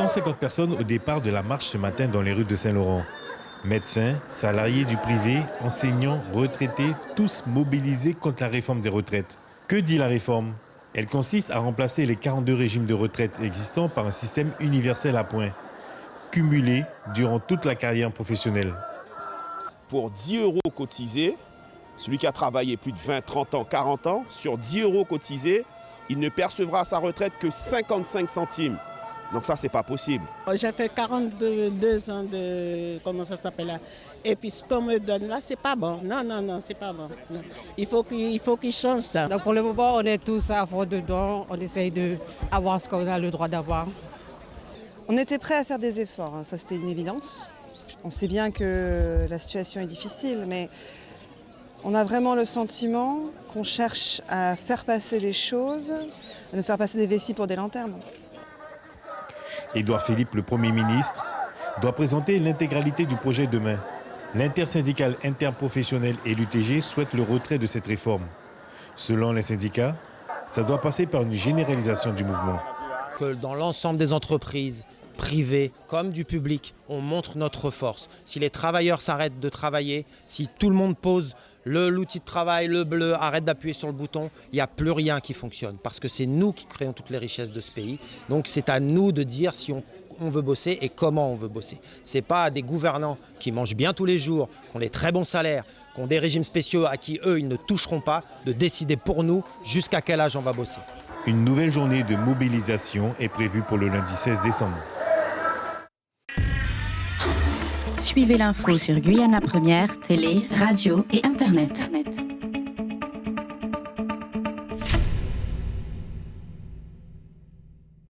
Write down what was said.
150 personnes au départ de la marche ce matin dans les rues de Saint-Laurent. Médecins, salariés du privé, enseignants, retraités, tous mobilisés contre la réforme des retraites. Que dit la réforme? Elle consiste à remplacer les 42 régimes de retraite existants par un système universel à points, cumulé durant toute la carrière professionnelle. Pour 10 € cotisés, celui qui a travaillé plus de 20, 30 ans, 40 ans, sur 10 € cotisés, il ne percevra sa retraite que 55 centimes. Donc ça, c'est pas possible. J'ai fait 42 ans de... Comment ça s'appelle là? Et puis ce qu'on me donne là, c'est pas bon. Non, c'est pas bon. Non. Il faut qu'il change ça. Donc pour le moment, on est tous à fond dedans. On essaye d'avoir ce qu'on a le droit d'avoir. On était prêts à faire des efforts, hein. Ça c'était une évidence. On sait bien que la situation est difficile, mais on a vraiment le sentiment qu'on cherche à faire passer des choses, à nous faire passer des vessies pour des lanternes. Édouard Philippe, le Premier ministre, doit présenter l'intégralité du projet demain. L'intersyndicale interprofessionnelle et l'UTG souhaitent le retrait de cette réforme. Selon les syndicats, ça doit passer par une généralisation du mouvement. Que dans l'ensemble des entreprises, privées comme du public, on montre notre force. Si les travailleurs s'arrêtent de travailler, si tout le monde pose l'outil de travail, le bleu, arrête d'appuyer sur le bouton, il n'y a plus rien qui fonctionne. Parce que c'est nous qui créons toutes les richesses de ce pays. Donc c'est à nous de dire si on veut bosser et comment on veut bosser. Ce n'est pas à des gouvernants qui mangent bien tous les jours, qui ont des très bons salaires, qui ont des régimes spéciaux à qui eux, ils ne toucheront pas, de décider pour nous jusqu'à quel âge on va bosser. Une nouvelle journée de mobilisation est prévue pour le lundi 16 décembre. Suivez l'info sur Guyana Première, télé, radio et Internet.